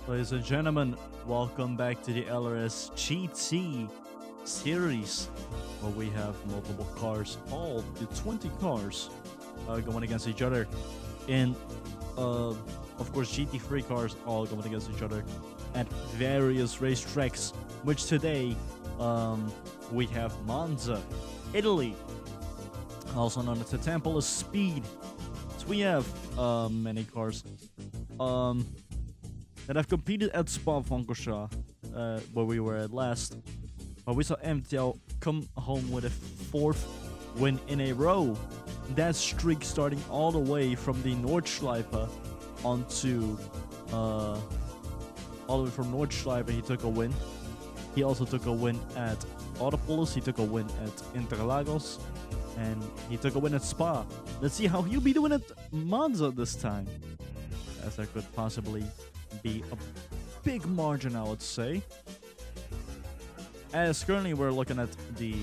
Ladies and gentlemen, welcome back to the LRS GT series, where we have multiple cars, all the 20 cars going against each other. And of course, GT3 cars all going against each other at various racetracks, which today we have Monza, Italy, also known as the Temple of Speed. So we have many cars that have competed at Spa-Francorchamps, where we were at last. But we saw MTL come home with a 4th win in a row. That streak starting all the way from the Nordschleife onto all the way from Nordschleife. He took a win. He also took a win at Autopolis. He took a win at Interlagos, and he took a win at Spa. Let's see how he'll be doing at Monza this time, as there could possibly be a big margin, I would say. As currently we're looking at the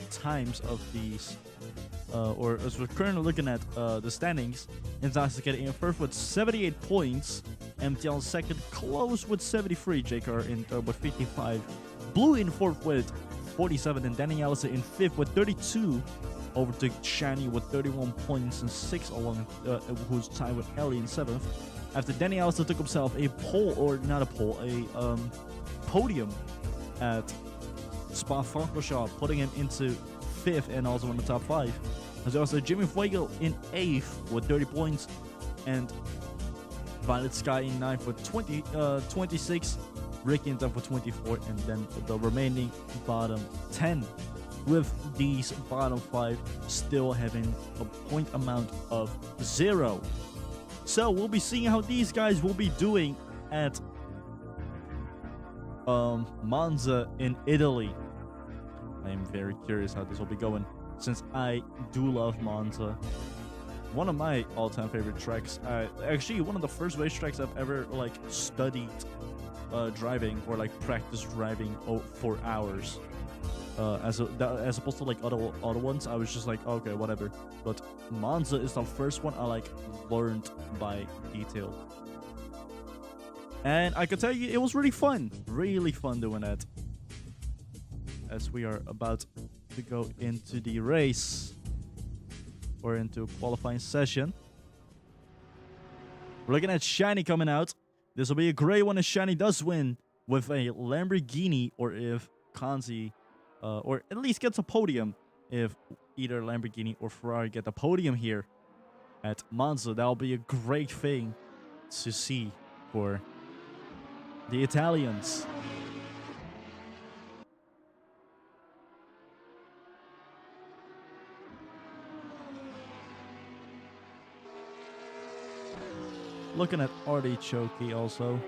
times of these, or as we're currently looking at the standings, Intoxicated in first with 78 points, MTL in second, close with 73, JKR in third with 55, Blue in fourth with 47, and Danny Allison in fifth with 32, over to Shani with 31 points and 6 along, who's tied with Ellie in seventh. After Danny Allison took himself a pole, or not a pole, a podium at Spa-Francorchamps, putting him into 5th and also in the top 5. There's also Jimmy Fuego in 8th with 30 points, and Violet Sky in 9th with 26, Ricky in 10th with 24, and then the remaining bottom 10, with these bottom 5 still having a point amount of 0. So we'll be seeing how these guys will be doing at Monza in Italy. I am very curious how this will be going, since I do love Monza. One of my all-time favorite tracks. Actually, one of the first racetracks I've ever like studied driving, or like practice driving for hours. As opposed to like other ones, I was just like, okay, whatever. But Monza is the first one I like learned by detail. And I can tell you, it was really fun doing that. As we are about to go into the race, or into a qualifying session. We're looking at Shiny coming out. This will be a great one if Shiny does win with a Lamborghini, or if Kanzi, or at least gets a podium. If either Lamborghini or Ferrari get the podium here at Monza, that'll be a great thing to see for the Italians. Looking at Artichoke also.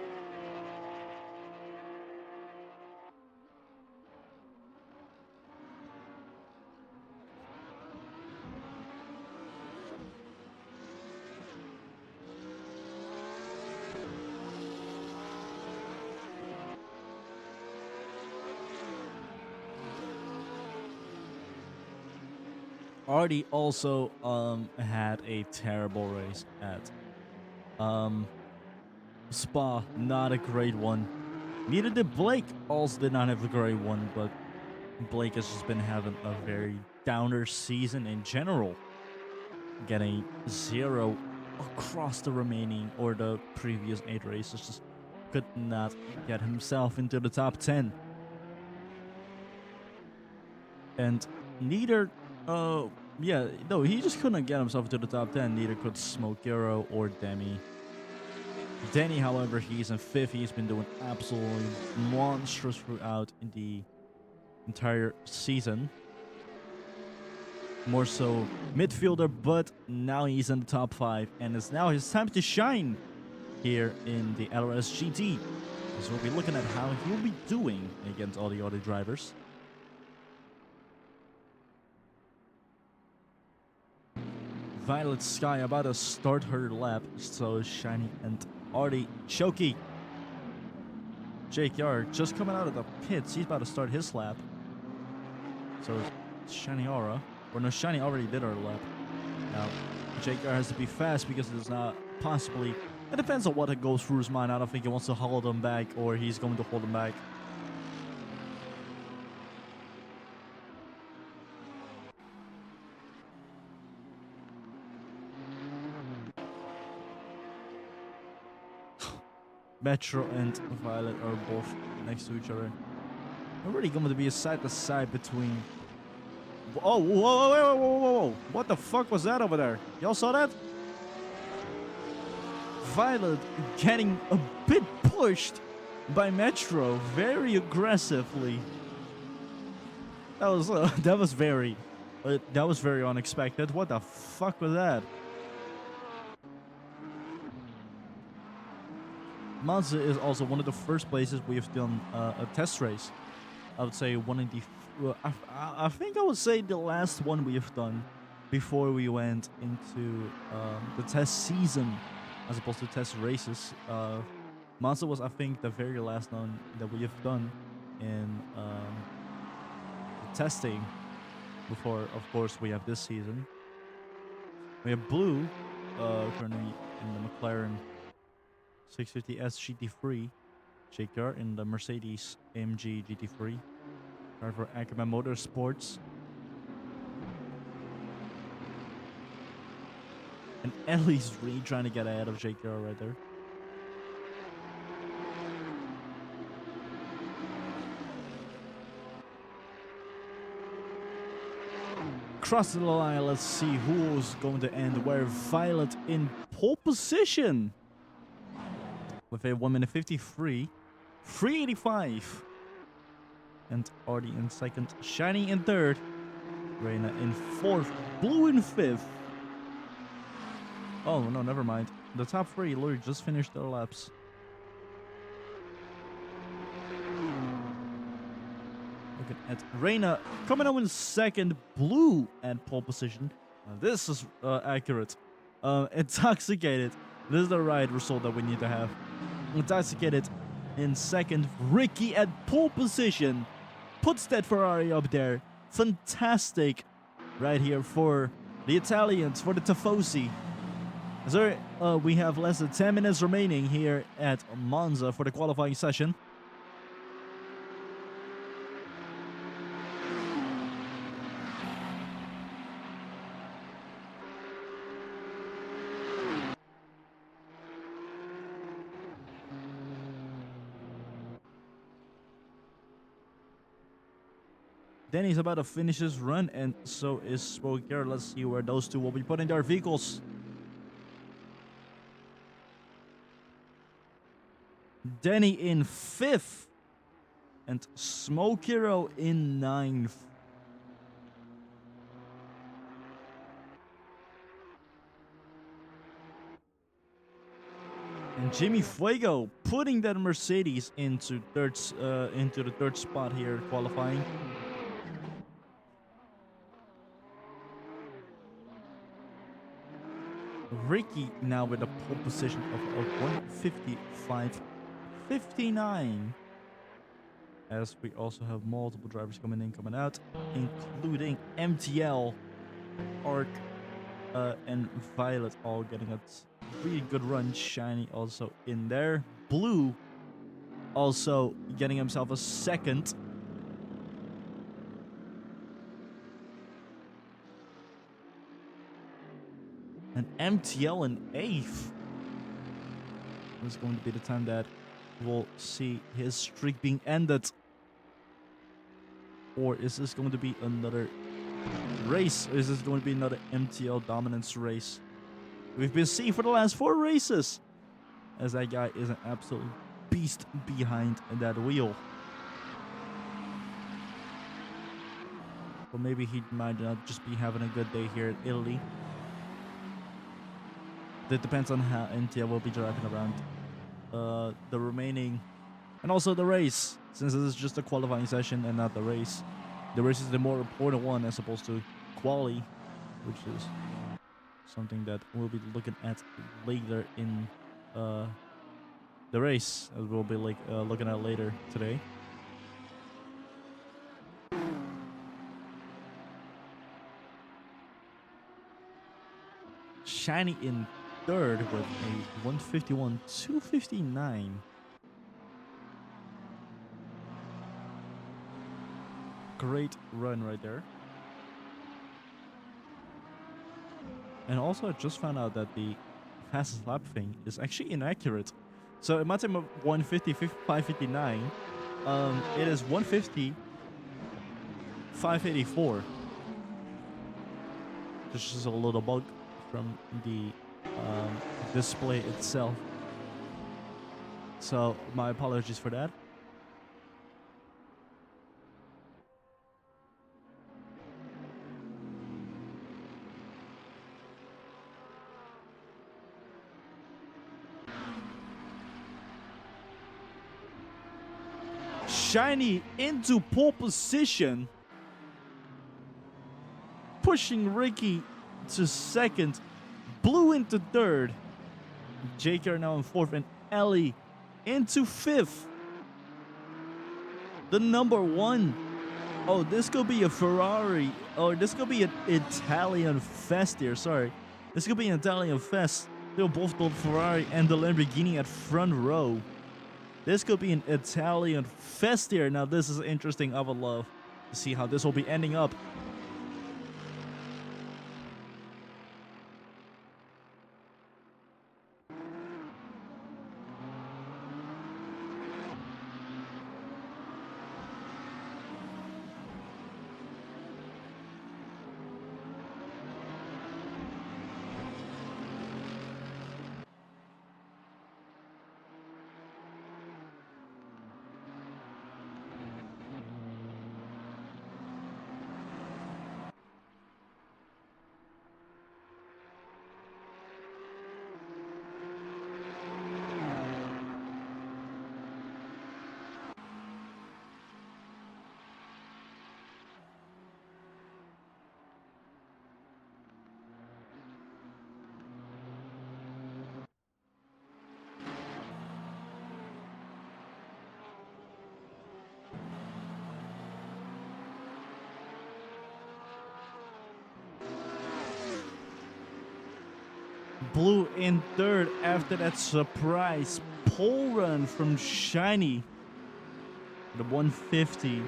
Artie also had a terrible race at Spa, not a great one. Neither did Blake, also did not have a great one, but Blake has just been having a very downer season in general, getting 0 across the remaining, or the previous 8 races. Just could not get himself into the top 10. And neither he just couldn't get himself into the top 10. Neither could Smokero or Demi. Danny, however, he's in 5th. He's been doing absolutely monstrous throughout the entire season. More so midfielder, but now he's in the top 5, and it's now his time to shine here in the LRS GT. So we'll be looking at how he'll be doing against all the other drivers. Violet Sky about to start her lap, so Shiny and Artichoke. JKR just coming out of the pits. He's about to start his lap. So Shiny Aura, or no, Shiny already did her lap. Now JKR has to be fast because there's not possibly. It depends on what goes through his mind. I don't think he wants to hold them back or he's going to hold them back. Metro and Violet are both next to each other. Already going to be a side-to-side between... Oh, whoa, whoa, whoa, whoa, whoa, whoa. What the fuck was that over there? Y'all saw that? Violet getting a bit pushed by Metro very aggressively. That was very unexpected. What the fuck was that? Monza is also one of the first places we've done a test race. I would say one of the... I think I would say the last one we've done before we went into the test season as opposed to test races. Monza was, I think, the very last one that we have done in the testing before, of course, we have this season. We have Blue currently in the McLaren 650S GT3, JKR in the Mercedes AMG GT3, driver Ackerman Motorsports, and Ellie's really trying to get ahead of JKR right there. Cross the line, let's see who's going to end where. Violet in pole position with a 1 minute 53, 385. And Artie in second, Shiny in third, Reina in fourth, Blue in fifth. Oh no, never mind. The top three literally just finished their laps. Looking at Reina coming up in second, Blue at pole position. This is accurate. Intoxicated. This is the right result that we need to have. Intoxicated in second, Ricky at pole position. Puts that Ferrari up there. Fantastic right here for the Italians, for the Tifosi. So we have less than 10 minutes remaining here at Monza for the qualifying session. Danny's about to finish his run, and so is Spoker. Let's see where those two will be putting their vehicles. Danny in 5th, and Smoke Hero in 9th. And Jimmy Fuego putting that Mercedes into the third spot here qualifying. Ricky now with a pole position of 155.59. As we also have multiple drivers coming in, coming out, including MTL, Arc, and Violet all getting a really good run. Shiny also in there. Blue also getting himself a second. And MTL in 8th. This is going to be the time that we'll see his streak being ended. Or is this going to be another race? Or is this going to be another MTL dominance race? We've been seeing for the last 4 races, as that guy is an absolute beast behind that wheel. Or maybe he might not just be having a good day here in Italy. It depends on how MTL will be driving around the remaining, and also the race, since this is just a qualifying session and not the race. The race is the more important one as opposed to quali, which is something that we'll be looking at later in the race, as we'll be looking at later today. Shiny in third with a 151.259. Great run right there. And also, I just found out that the fastest lap thing is actually inaccurate. So it might say 150, 559. It is 150, 584. This is just a little bug from the display itself. So my apologies for that. Shiny into pole position, pushing Ricky to second, Blue into third, JK now in fourth, and Ellie into fifth. The number one. Oh, this could be a Ferrari, or this could be an Italian fest here. Sorry, this could be an Italian fest. They'll both build Ferrari and the Lamborghini at front row. This could be an Italian fest here. Now, this is interesting. I would love to see how this will be ending up. Blue in third after that surprise pole run from Shiny. The 150.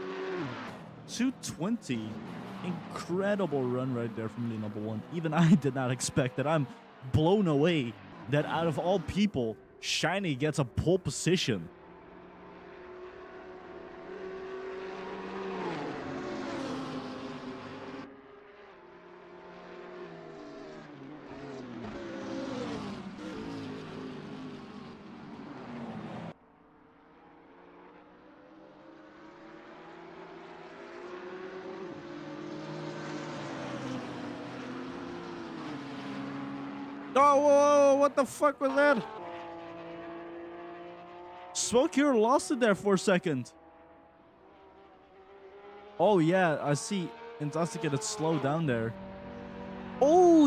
220. Incredible run right there from the number one. Even I did not expect that. I'm blown away that out of all people, Shiny gets a pole position. Oh, whoa, what the fuck was that? Smoke here lost it there for a second. Oh, yeah, I see. Intoxicated slowed down there. Oh,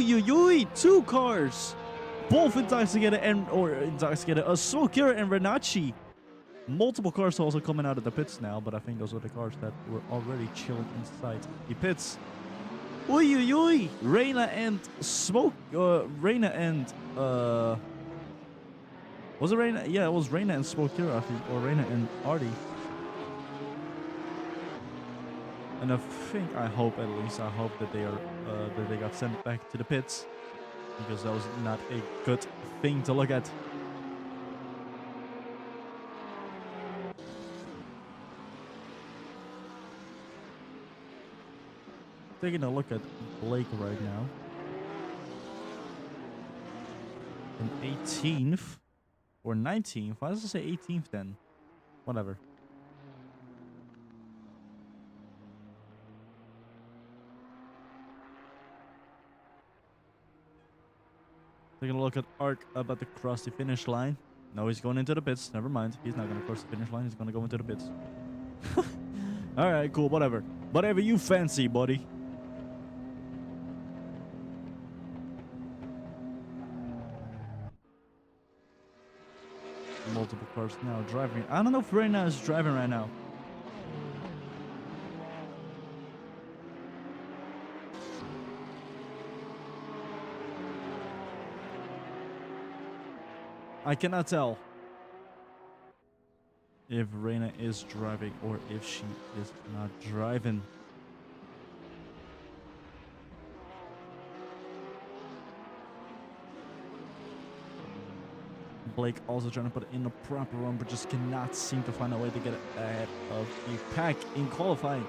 two cars. Both Intoxicated Smoke here and Renacci. Multiple cars also coming out of the pits now, but I think those are the cars that were already chilling inside the pits. Reina and Smoke. Reina and was it Reina? Yeah, it was Reina and Smoke here, I think, or Reina and Artie. And I hope at least, that they are that they got sent back to the pits, because that was not a good thing to look at. Taking a look at Blake right now. An 18th or 19th. Why does it say 18th then? Whatever. Taking a look at Ark about to cross the finish line. No, he's going into the pits. Never mind. He's not going to cross the finish line. He's going to go into the pits. Alright, cool. Whatever. Whatever you fancy, buddy. Multiple cars now driving. I don't know if Reina is driving right now. I cannot tell if Reina is driving or if she is not driving. Blake also trying to put in a proper run, but just cannot seem to find a way to get ahead of the pack in qualifying.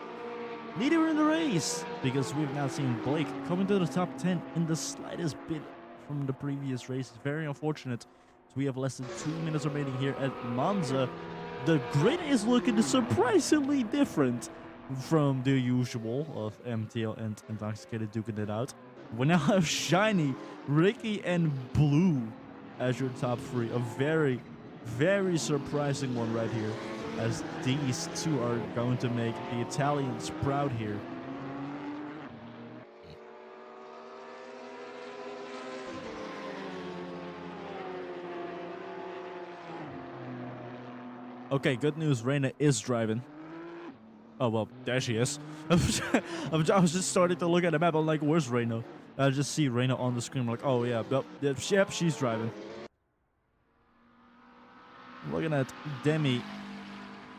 Neither in the race, because we've now seen Blake coming to the top 10 in the slightest bit from the previous race. Very unfortunate. So we have less than 2 minutes remaining here at Monza. The grid is looking surprisingly different from the usual of MTL and Intoxicated duking it out. We now have Shiny, Ricky, and Blue as your top 3. A very, very surprising one right here, as these two are going to make the Italians proud here. Okay, good news. Reina is driving. Oh, well, there she is. I was just starting to look at the map. I'm like, where's Reina? I just see Reina on the screen. I'm like, oh, yeah. Yep, she's driving. Looking at Demi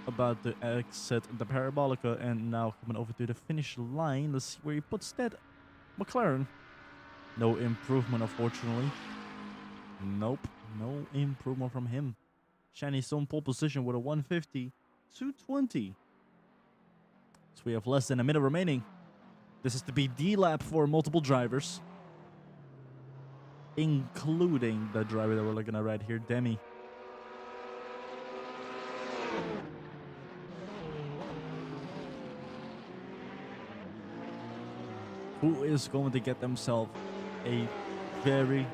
about to exit the Parabolica and now coming over to the finish line. Let's see where he puts that McLaren. No improvement, unfortunately. Nope, no improvement from him. Shiny still in pole position with a 150, 220. So we have less than a minute remaining. This is the BD lap for multiple drivers, including the driver that we're looking at right here, Demi. Who is going to get themselves a very,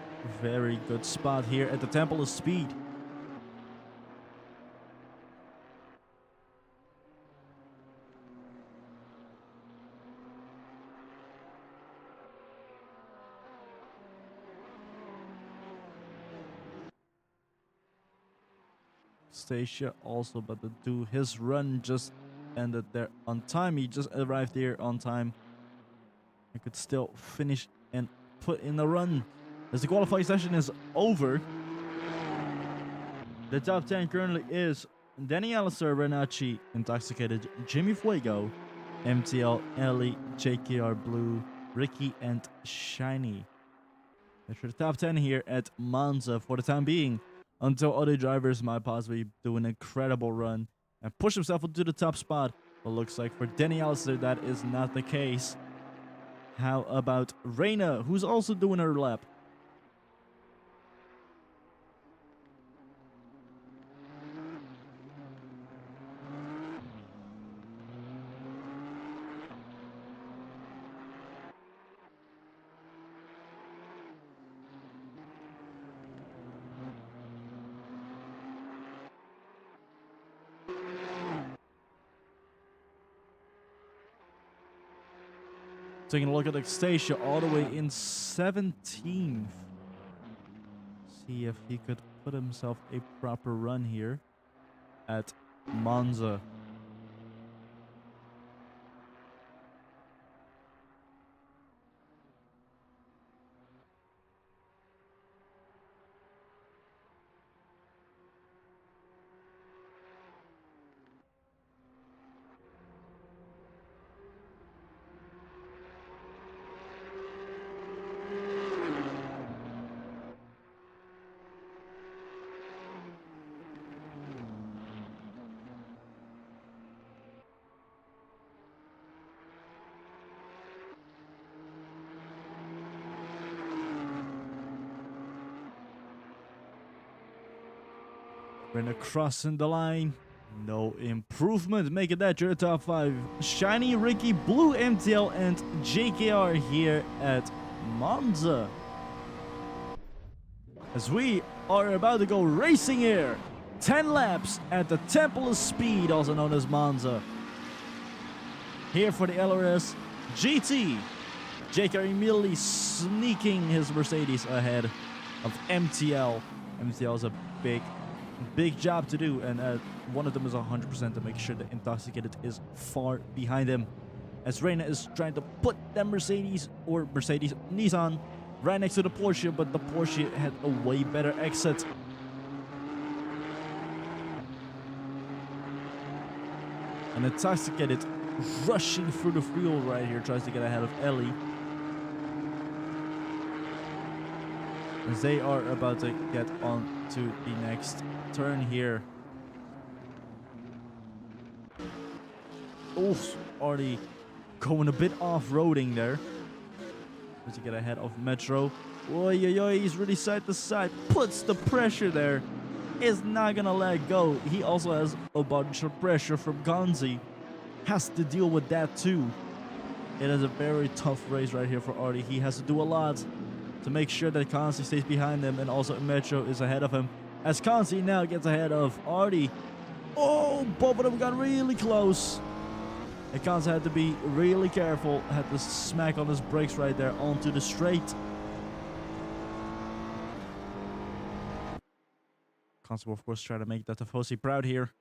very good spot here at the Temple of Speed. Stacia also about to do his run, just ended there on time. He just arrived here on time. I could still finish and put in the run as the qualifying session is over. The top 10 currently is Danny Alistair, Renacci, Intoxicated, Jimmy Fuego, MTL, Ellie, JKR Blue, Ricky, and Shiny. That's for the top 10 here at Monza for the time being, until other drivers might possibly do an incredible run and push himself into the top spot. But looks like for Danny Alistair, that is not the case. How about Reina, who's also doing her lap? Taking a look at Anastasia all the way in 17th. See if he could put himself a proper run here at Monza. Reina crossing the line. No improvement. Making that your top 5. Shiny, Ricky, Blue, MTL, and JKR here at Monza. As we are about to go racing here. 10 laps at the Temple of Speed, also known as Monza. Here for the LRS GT. JKR immediately sneaking his Mercedes ahead of MTL. MTL is a big job to do, and one of them is 100% to make sure that Intoxicated is far behind him, as Reina is trying to put that Nissan right next to the Porsche, but the Porsche had a way better exit. And Intoxicated rushing through the field right here, tries to get ahead of Ellie. As they are about to get on to the next turn here. Oof, already going a bit off-roading there. To get ahead of Metro. Oi, oi, oi, he's really side to side. Puts the pressure there. Is not gonna let go. He also has a bunch of pressure from Gonzi. Has to deal with that too. It is a very tough race right here for Artie. He has to do a lot to make sure that Gonzi stays behind him, and also Metro is ahead of him. As Gonzi now gets ahead of Artie. Oh, both of them got really close. And Gonzi had to be really careful. Had to smack on his brakes right there onto the straight. Gonzi will, of course, try to make that Tifosi proud here.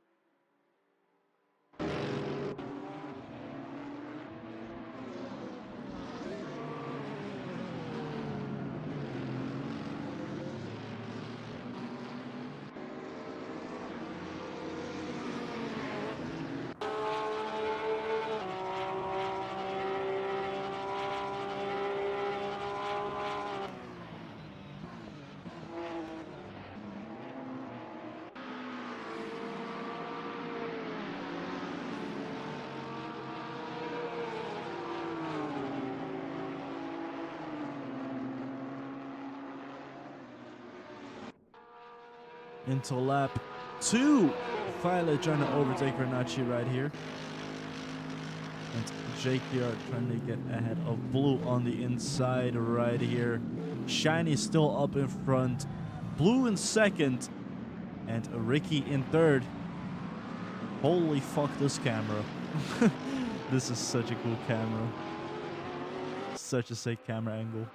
Into lap 2. Violet trying to overtake Renacci right here. And JKR trying to get ahead of Blue on the inside right here. Shiny still up in front. Blue in second. And Ricky in third. Holy fuck, this camera. This is such a cool camera. Such a sick camera angle.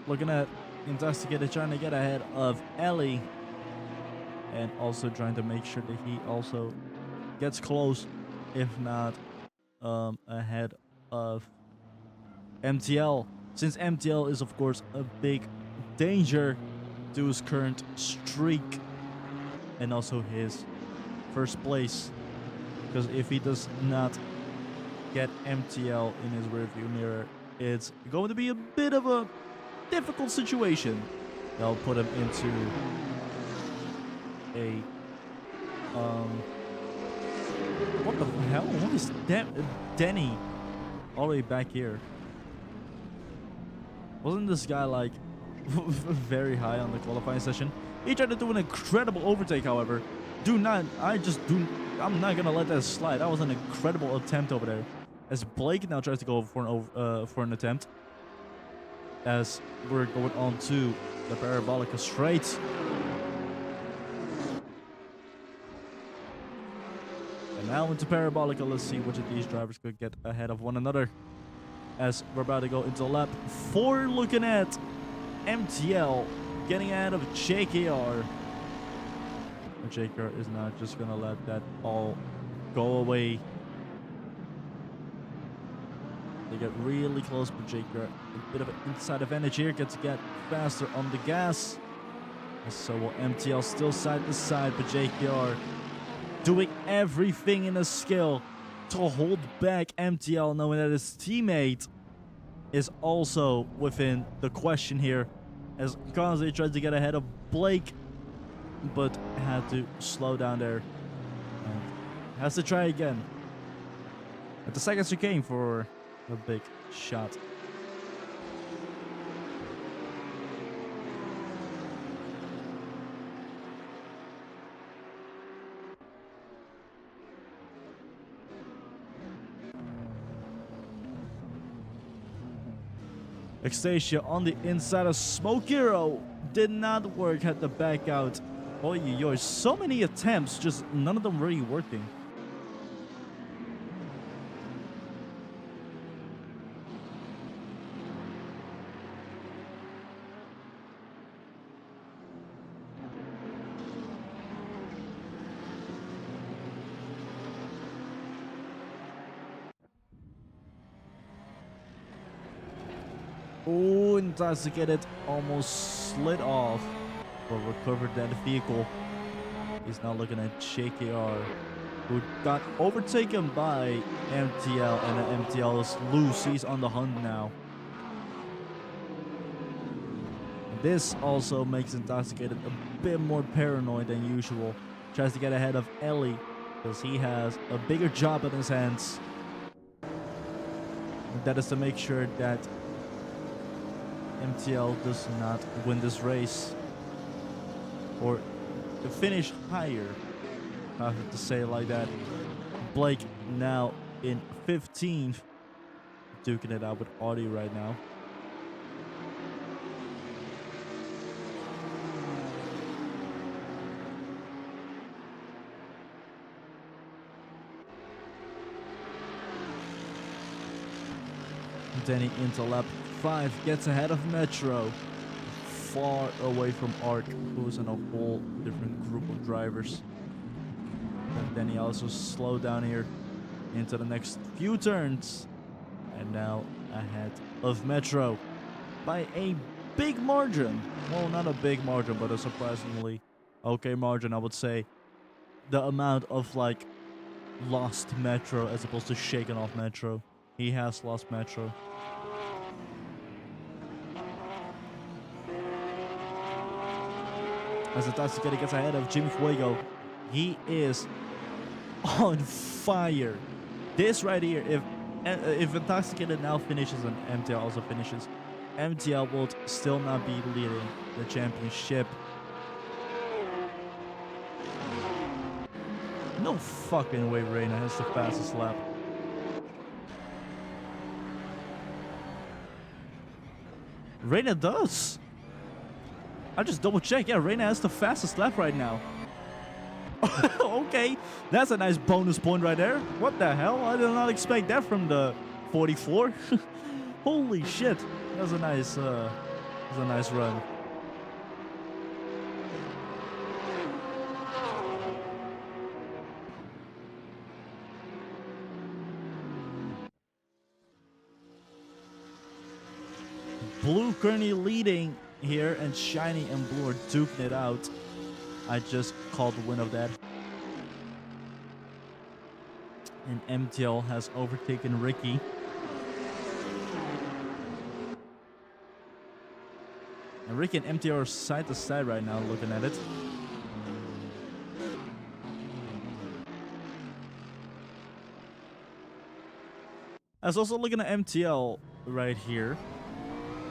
Looking at Intoxicated trying to get ahead of Ellie. And also trying to make sure that he also gets close, if not ahead of MTL. Since MTL is, of course, a big danger to his current streak. And also his first place. Because if he does not get MTL in his rearview mirror, it's going to be a bit of a difficult situation. They'll put him into a what the hell? What is Denny all the way back here? Wasn't this guy like very high on the qualifying session? He tried to do an incredible overtake, however. I'm not gonna let that slide. That was an incredible attempt over there. As Blake now tries to go for an attempt. As we're going on to the Parabolica straight. And now into Parabolica, let's see which of these drivers could get ahead of one another. As we're about to go into lap 4, looking at MTL getting ahead of JKR. And JKR is not just gonna let that all go away. They get really close, but JKR, a bit of an inside advantage here, gets to get faster on the gas. And so will MTL, still side to side, but JKR doing everything in his skill to hold back MTL, knowing that his teammate is also within the question here. As Gonzi tries to get ahead of Blake, but had to slow down there. And has to try again. At the second chicane for a big shot. Extasia on the inside of Smoke Hero. Did not work, had to back out. Oh, yo, so many attempts, just none of them really working. Oh, and tries to get it almost slid off, but recovered that vehicle. He's now looking at JKR, who got overtaken by MTL, and MTL is loose. He's on the hunt now. And this also makes Intoxicated a bit more paranoid than usual. Tries to get ahead of Ellie, because he has a bigger job in his hands. And that is to make sure that MTL does not win this race, or finish higher, I have to say it like that. Blake now in 15th, duking it out with Audi right now. Danny into lap 5, gets ahead of Metro, far away from Art, who's in a whole different group of drivers. And then he also slowed down here into the next few turns, and now ahead of Metro by a big margin. Well, not a big margin, but a surprisingly okay margin, I would say. The amount of like lost Metro as opposed to shaken off Metro. He has lost Metro. As Intoxicated gets ahead of Jimmy Fuego, he is on fire. This right here, if Intoxicated now finishes and MTL also finishes, MTL will still not be leading the championship. No fucking way Reina has the fastest lap. Reina does. I just double check. Yeah, Reina has the fastest lap right now. Okay, that's a nice bonus point right there. What the hell? I did not expect that from the 44. Holy shit, that's a nice run. Blue currently leading here, and Shiny and Blue are duking it out. I just called the win of that. And MTL has overtaken Ricky. And Ricky and MTL are side to side right now looking at it. I was also looking at MTL right here.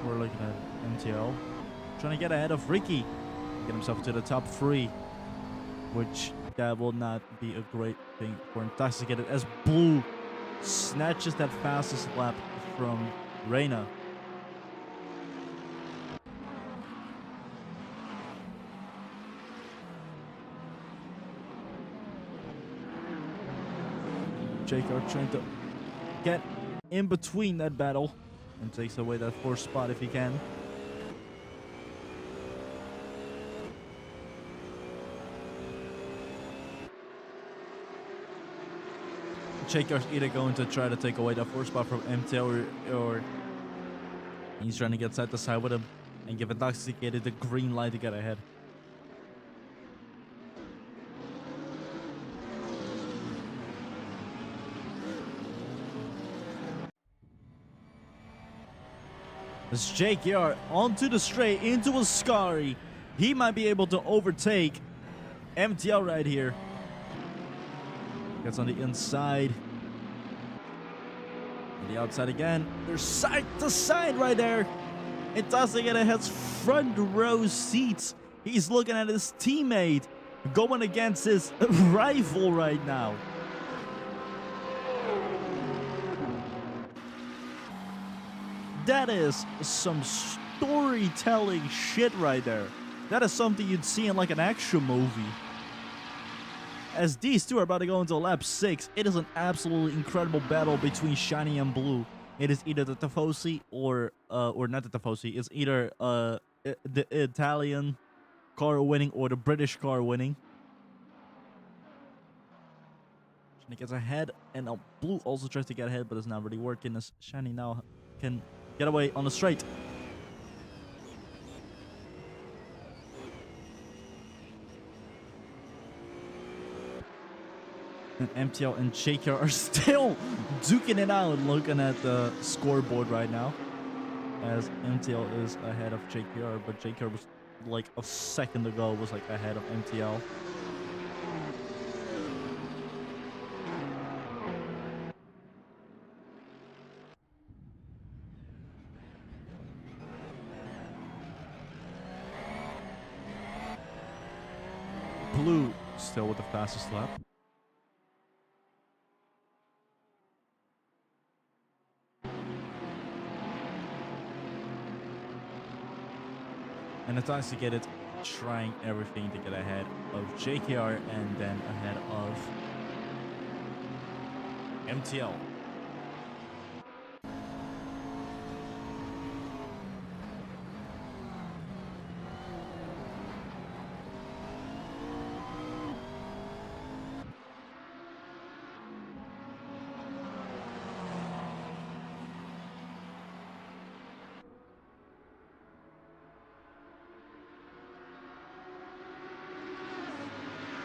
We're looking at MTL trying to get ahead of Ricky, get himself to the top 3, which that will not be a great thing for Intoxicated, as Blue snatches that fastest lap from Reina. Jacob trying to get in between that battle and takes away that 4th spot if he can. Jacob's either going to try to take away that 4th spot from MTL, or he's trying to get side to side with him and give Intoxicated the green light to get ahead. As JKR onto the straight into Ascari, he might be able to overtake MTL right here. Gets on the inside. On the outside again. They're side to side right there. Intoxicated has front row seats. He's looking at his teammate going against his rival right now. That is some storytelling shit right there. That is something you'd see in like an action movie. As these two are about to go into lap 6, it is an absolutely incredible battle between Shiny and Blue. It is either the Tifosi or not the Tifosi. It's either the Italian car winning or the British car winning. Shiny gets ahead, and now Blue also tries to get ahead, but it's not really working as Shiny now can get away on the straight. MTL and JKR are still duking it out, looking at the scoreboard right now, as MTL is ahead of JKR, but JKR was like a second ago was like ahead of MTL. Blue still with the fastest lap. And Intoxicated trying everything to get ahead of JKR and then ahead of MTL.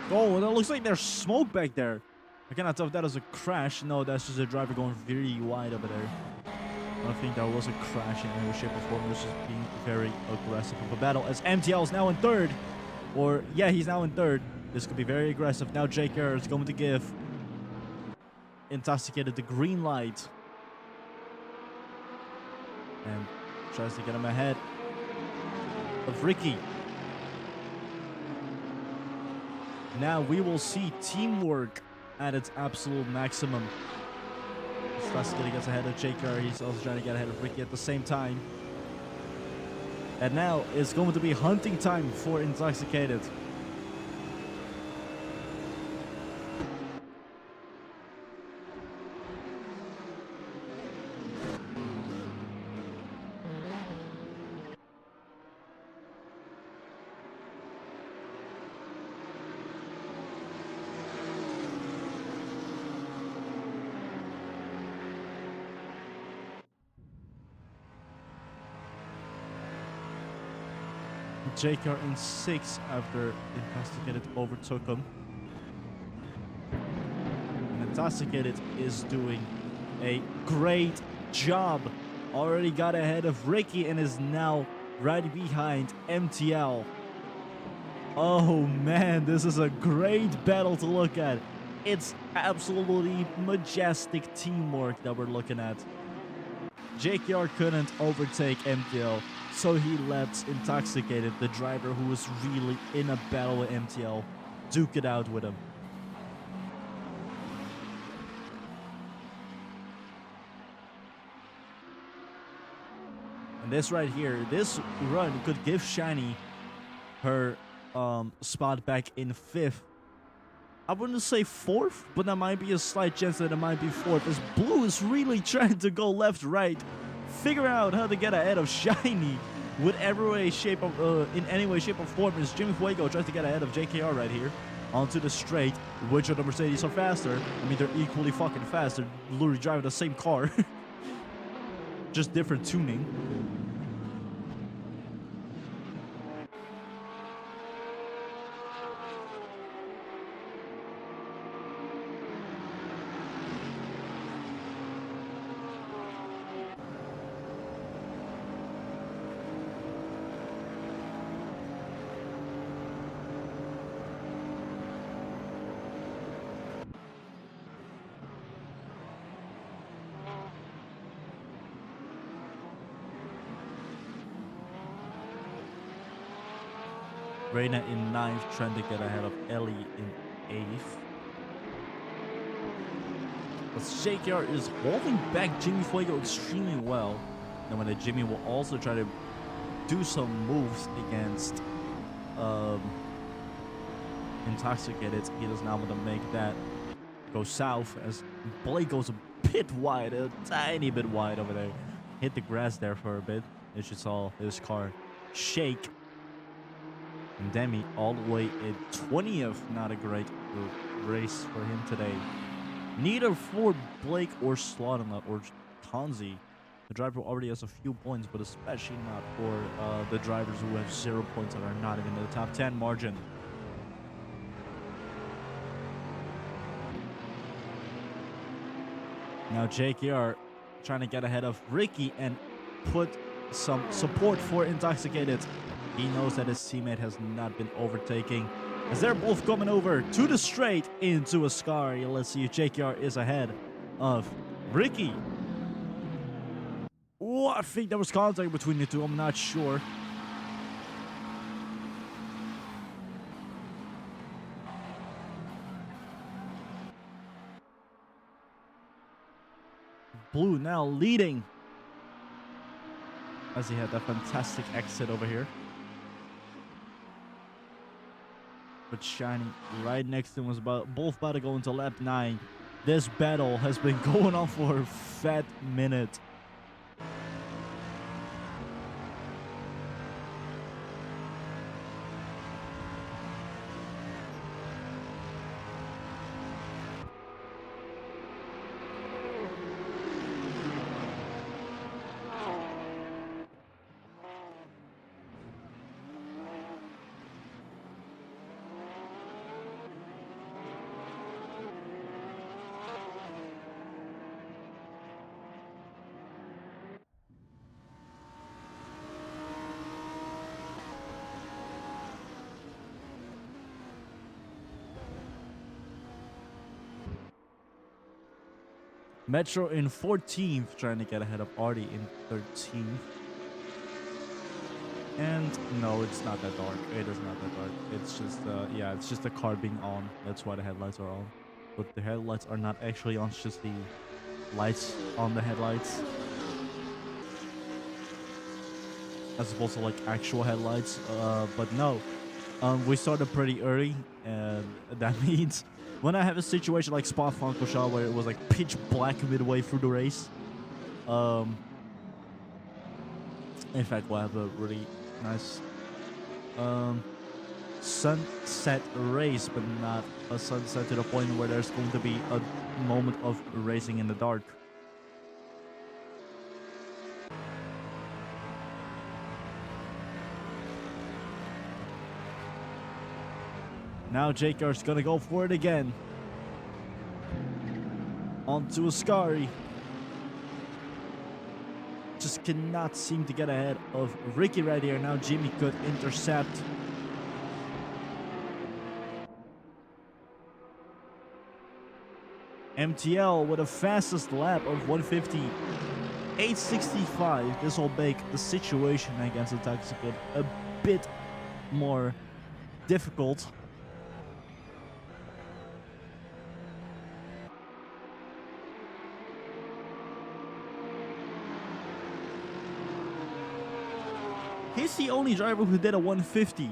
Oh, that looks like there's smoke back there. I cannot tell if that is a crash. No, that's just a driver going very wide over there. I don't think that was a crash in any shape or form. It was just being very aggressive of a battle. As MTL is now in third. Or, yeah, he's now in third. This could be very aggressive. Now JKR is going to give Intoxicated the green light. And tries to get him ahead of Ricky. Now we will see teamwork at its absolute maximum. Intoxicated gets ahead of JKR. He's also trying to get ahead of Ricky at the same time. And now it's going to be hunting time for Intoxicated. JKR in 6 after Intoxicated overtook him. And Intoxicated is doing a great job. Already got ahead of Ricky and is now right behind MTL. Oh man, this is a great battle to look at. It's absolutely majestic teamwork that we're looking at. JKR couldn't overtake MTL, so he lets Intoxicated, the driver who was really in a battle with MTL, duke it out with him. And this right here, this run could give Shiny her spot back in 5th. I wouldn't say 4th, but there might be a slight chance that it might be 4th, as Blue is really trying to go left, right, figure out how to get ahead of Shiny with every way, shape of, in any way, shape, or form. As Jimmy Fuego tries to get ahead of JKR right here onto the straight. Which of the Mercedes are faster? I mean, they're equally fucking fast. They're literally driving the same car, just different tuning. Reina in 9th, trying to get ahead of Ellie in 8th. But JKR is holding back Jimmy Fuego extremely well. And when Jimmy will also try to do some moves against Intoxicated, he does not want to make that go south, as Blake goes a bit wide, a tiny bit wide over there. Hit the grass there for a bit. As you saw his car shake. And Demi all the way in 20th. Not a great race for him today. Neither for Blake or Slaughterman or Tonzi. The driver already has a few points, but especially not for the drivers who have 0 points that are not even in the top 10 margin. Now JKR trying to get ahead of Ricky and put some support for Intoxicated. He knows that his teammate has not been overtaking, as they're both coming over to the straight into a Ascari. Let's see if JKR is ahead of Ricky. Oh, I think there was contact between the two. I'm not sure. Blue now leading, as he had that fantastic exit over here. But Shiny right next to him was both about to go into lap 9. This battle has been going on for a fat minute. Metro in 14th, trying to get ahead of Artie in 13th. And no, it's not that dark. It is not that dark. It's just, yeah, it's just the car being on. That's why the headlights are on. But the headlights are not actually on. It's just the lights on the headlights, as opposed to like actual headlights. But no, we started pretty early, and that means when I have a situation like Spa-Francorchamps where it was like pitch black midway through the race, in fact, we'll have a really nice sunset race, but not a sunset to the point where there's going to be a moment of racing in the dark. Now JKR's gonna go for it again. Onto Ascari. Just cannot seem to get ahead of Ricky right here. Now Jimmy could intercept. MTL with a fastest lap of 150.865. This will make the situation against Intoxicated a bit more difficult. He's the only driver who did a 150.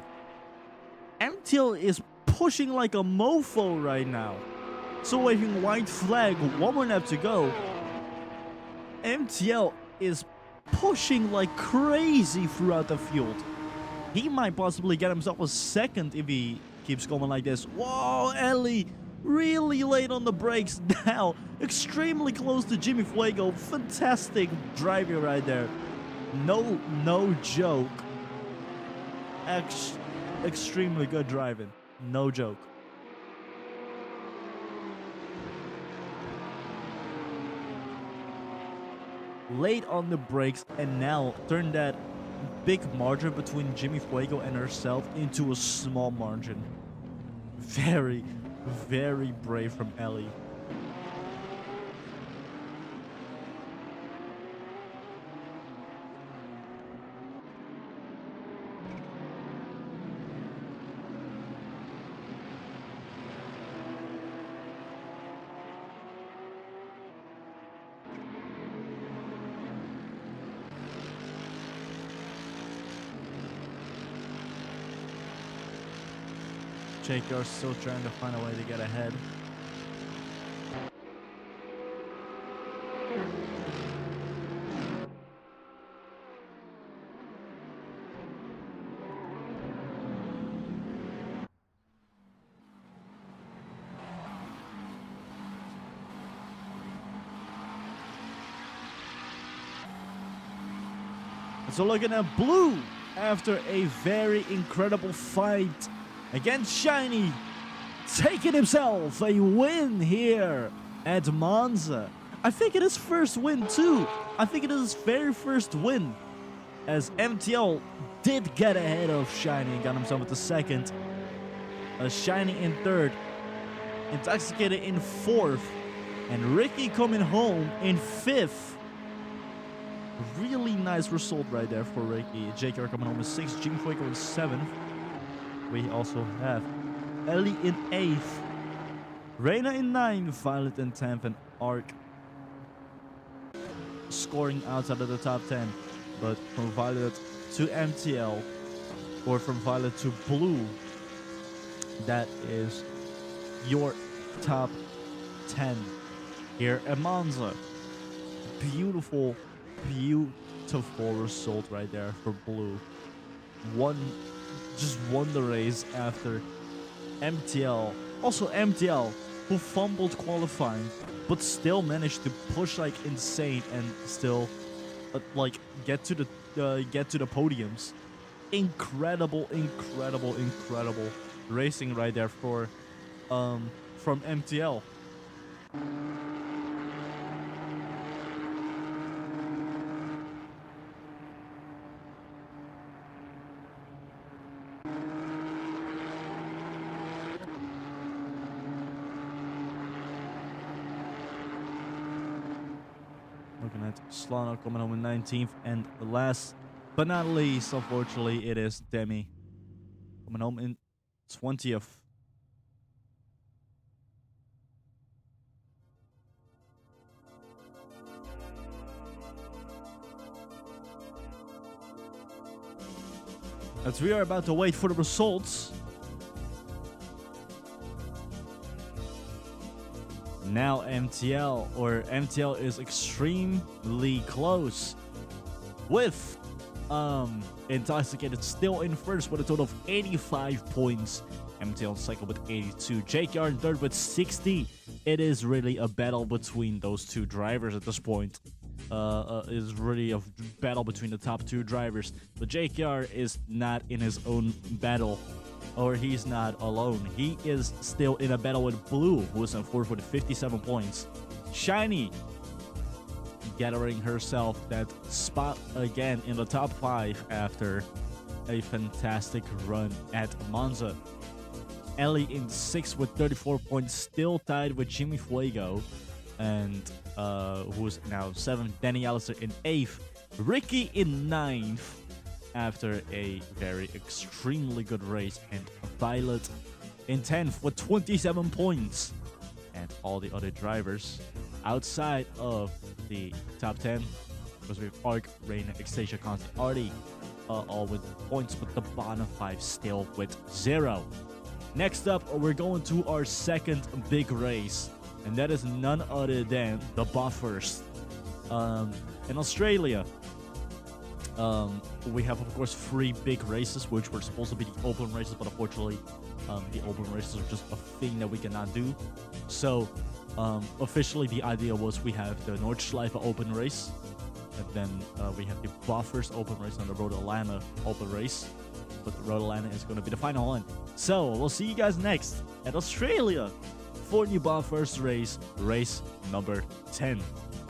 MTL is pushing like a mofo right now. So waving white flag, 1 more lap to go. MTL is pushing like crazy throughout the field. He might possibly get himself a second if he keeps going like this. Whoa, Ellie really late on the brakes now. Extremely close to Jimmy Fuego. Fantastic driving right there. No joke. Extremely good driving. No joke. Late on the brakes, and now turn that big margin between Jimmy Fuego and herself into a small margin. Very, very brave from Ellie. JKR still trying to find a way to get ahead. So looking at Blue after a very incredible fight against Shiny, taking himself a win here at Monza. I think it is first win too. I think it is his very first win, as MTL did get ahead of Shiny and got himself with the second. Shiny in third, Intoxicated in fourth, and Ricky coming home in fifth. Really nice result right there for Ricky. JKR coming home in sixth, Jim Fuego in seventh. We also have Ellie in eighth, Reina in ninth, Violet in 10th, and Arc scoring outside of the top 10. But from Violet to MTL, or from Violet to Blue, that is your top 10 here at Monza. Beautiful, beautiful result right there for Blue. Just won the race after MTL. Also MTL, who fumbled qualifying, but still managed to push like insane and still like get to the podiums. Incredible racing right there for from MTL. Looking at Solano coming home in 19th, and last but not least, unfortunately, it is Demi coming home in 20th. As we are about to wait for the results. Now MTL is extremely close with Intoxicated still in first with a total of 85 points. MTL second with 82. JKR in third with 60. It is really a battle between those two drivers at this point. Is really a battle between the top two drivers. But JKR is not in his own battle, or he's not alone. He is still in a battle with Blue, who is in fourth with 57 points. Shiny gathering herself that spot again in the top 5 after a fantastic run at Monza. Ellie in 6th with 34 points, still tied with Jimmy Fuego, and who's now 7th. Danny Alistair in 8th. Ricky in 9th after a very extremely good race, and Violet in 10th with 27 points. And all the other drivers outside of the top 10, because we have Arc, Reina, Extasia, Conti, Artie, all with points, but the bottom 5 still with 0. Next up, we're going to our second big race, and that is none other than the Buffers. In Australia, we have, of course, 3 big races, which were supposed to be the open races, but unfortunately, the open races are just a thing that we cannot do. So, officially, the idea was we have the Nordschleife open race, and then we have the Buffers open race and the Road Atlanta open race. But the Road Atlanta is going to be the final one. So, we'll see you guys next at Australia for New Buffers race number 10.